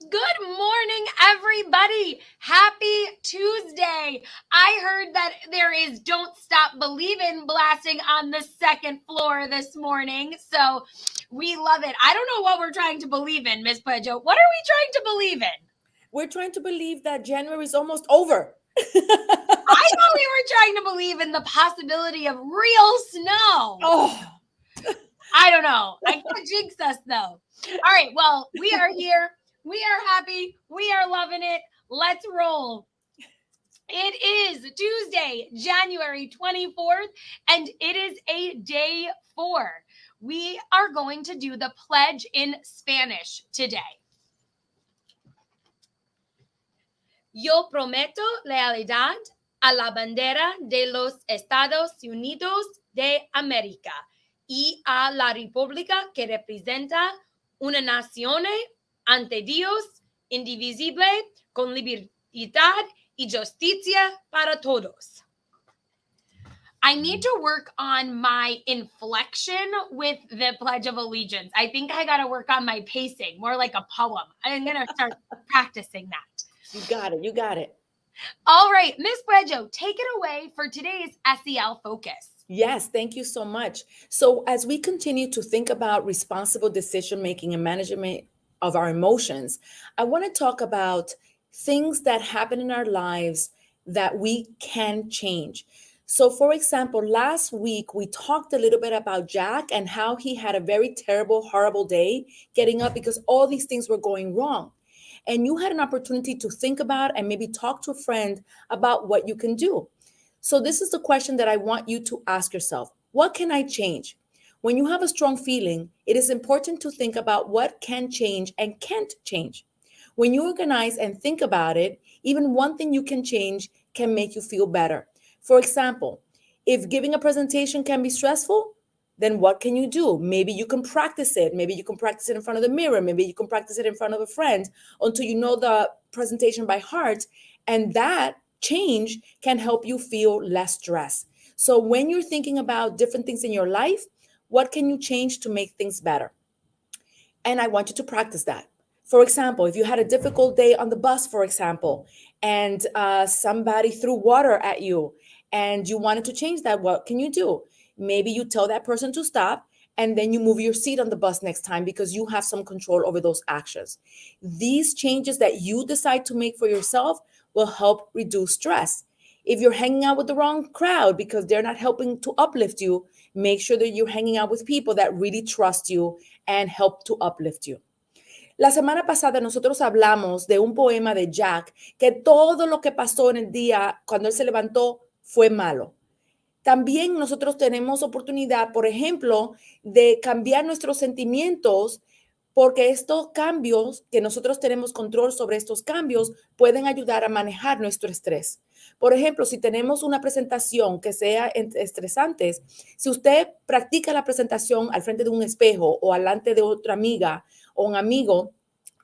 Good morning, everybody. Happy Tuesday. I heard that there is Don't Stop Believin' blasting on the second floor this morning. So we love it. I don't know what we're trying to believe in, Miss Pedro. What are we trying to believe in? We're trying to believe that January is almost over. I thought we were trying to believe in the possibility of real snow. Oh, I don't know. I can't jinx us though. All right. Well, we are here. We are happy. We are loving it. Let's roll. It is Tuesday, January 24th, and it is a day 4. We are going to do the pledge in Spanish today. Yo prometo lealtad a la bandera de los Estados Unidos de América y a la república que representa una nación ante Dios indivisible con libertad y justicia para todos. I need to work on my inflection with the Pledge of Allegiance. I think I got to work on my pacing, more like a poem. I'm going to start practicing that. you got it. You got it. All right, Miss Brejo, take it away for today's SEL focus. Yes, thank you so much. So, as we continue to think about responsible decision making and management of our emotions, I want to talk about things that happen in our lives that we can change. So, for example, last week we talked a little bit about Jack and how he had a very terrible, horrible day getting up because all these things were going wrong. And you had an opportunity to think about and maybe talk to a friend about what you can do. So, this is the question that I want you to ask yourself. What can I change? When you have a strong feeling, it is important to think about what can change and can't change. When you organize and think about it, even one thing you can change can make you feel better. For example, if giving a presentation can be stressful, then what can you do? Maybe you can practice it. Maybe you can practice it in front of the mirror. Maybe you can practice it in front of a friend until you know the presentation by heart. And that change can help you feel less stress. So when you're thinking about different things in your life, what can you change to make things better? And I want you to practice that. For example, if you had a difficult day on the bus, for example, and somebody threw water at you and you wanted to change that, what can you do? Maybe you tell that person to stop and then you move your seat on the bus next time because you have some control over those actions. These changes that you decide to make for yourself will help reduce stress. If you're hanging out with the wrong crowd because they're not helping to uplift you, make sure that you're hanging out with people that really trust you and help to uplift you. La semana pasada nosotros hablamos de un poema de Jack, que todo lo que pasó en el día cuando él se levantó fue malo. También nosotros tenemos oportunidad, por ejemplo, de cambiar nuestros sentimientos porque estos cambios, que nosotros tenemos control sobre estos cambios, pueden ayudar a manejar nuestro estrés. Por ejemplo, si tenemos una presentación que sea estresante, si usted practica la presentación al frente de un espejo o delante de otra amiga o un amigo,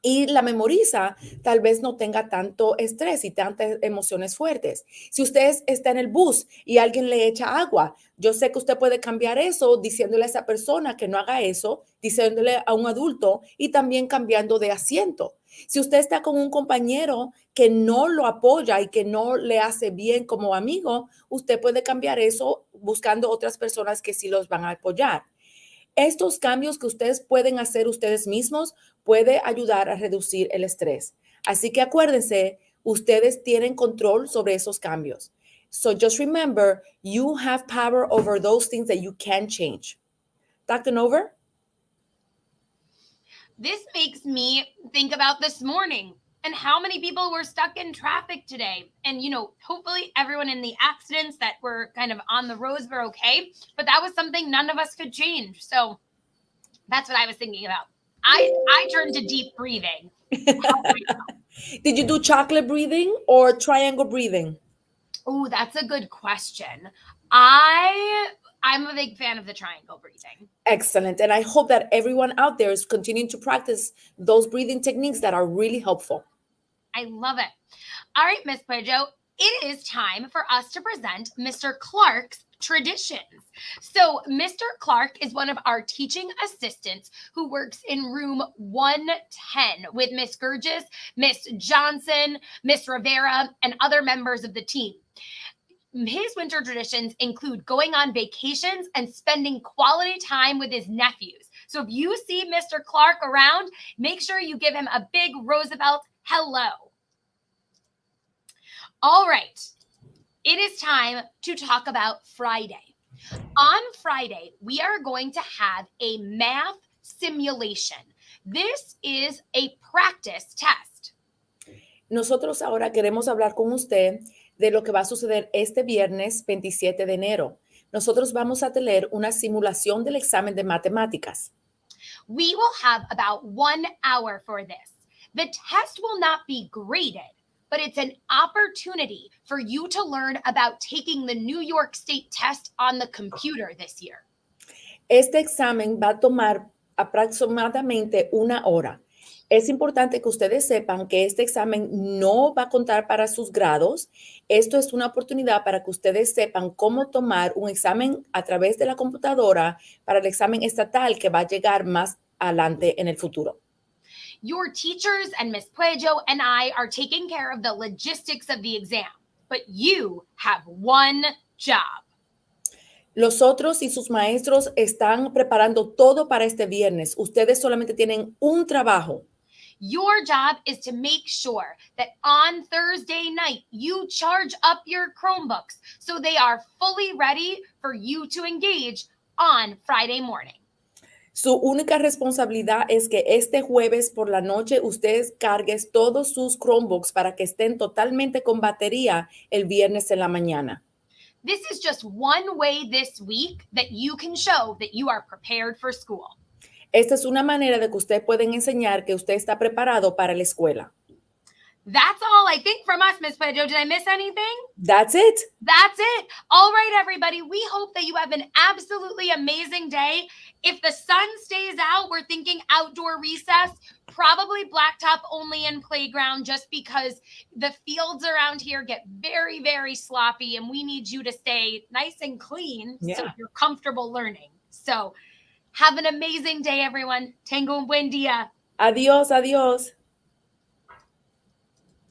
y la memoriza, tal vez no tenga tanto estrés y tantas emociones fuertes. Si usted está en el bus y alguien le echa agua, yo sé que usted puede cambiar eso diciéndole a esa persona que no haga eso, diciéndole a un adulto y también cambiando de asiento. Si usted está con un compañero que no lo apoya y que no le hace bien como amigo, usted puede cambiar eso buscando otras personas que sí los van a apoyar. Estos cambios que ustedes pueden hacer ustedes mismos puede ayudar a reducir el estrés. Así que acuérdense, ustedes tienen control sobre esos cambios. So just remember, you have power over those things that you can change. Dr. Nover? This makes me think about this morning and how many people were stuck in traffic today. And, hopefully everyone in the accidents that were kind of on the roads were okay. But that was something none of us could change. So that's what I was thinking about. I turned to deep breathing. Did you do chocolate breathing or triangle breathing? Oh, that's a good question. I'm a big fan of the triangle breathing. Excellent. And I hope that everyone out there is continuing to practice those breathing techniques that are really helpful. I love it. All right, Miss Pedro, it is time for us to present Mr. Clark's traditions. So, Mr. Clark is one of our teaching assistants who works in room 110 with Miss Gurgis, Miss Johnson, Miss Rivera, and other members of the team. His winter traditions include going on vacations and spending quality time with his nephews. So if you see Mr. Clark around, make sure you give him a big Roosevelt hello. All right, it is time to talk about Friday. On Friday, we are going to have a math simulation. This is a practice test. Nosotros ahora queremos hablar con usted de lo que va a suceder este viernes 27 de enero. Nosotros vamos a tener una simulación del examen de matemáticas. We will have about 1 hour for this. The test will not be graded, but it's an opportunity for you to learn about taking the New York State test on the computer this year. Este examen va a tomar aproximadamente 1 hora. Es importante que ustedes sepan que este examen no va a contar para sus grados. Esto es una oportunidad para que ustedes sepan cómo tomar un examen a través de la computadora para el examen estatal que va a llegar más adelante en el futuro. Your teachers and Miss Puello and I are taking care of the logistics of the exam, but you have one job. Los otros y sus maestros están preparando todo para este viernes. Ustedes solamente tienen un trabajo. Your job is to make sure that on Thursday night you charge up your Chromebooks so they are fully ready for you to engage on Friday morning. Su única responsabilidad es que este jueves por la noche ustedes carguen todos sus Chromebooks para que estén totalmente con batería el viernes en la mañana. This is just one way this week that you can show that you are prepared for school. Esta es una manera de que ustedes pueden enseñar que usted está preparado para la escuela. That's all I think from us, Miss Pedro. Did I miss anything? That's it. That's it. All right, everybody. We hope that you have an absolutely amazing day. If the sun stays out, we're thinking outdoor recess, probably blacktop only in playground, just because the fields around here get very, very sloppy and we need you to stay nice and clean so you're comfortable learning. So have an amazing day, everyone. Tengo un buen día. Adiós, adiós.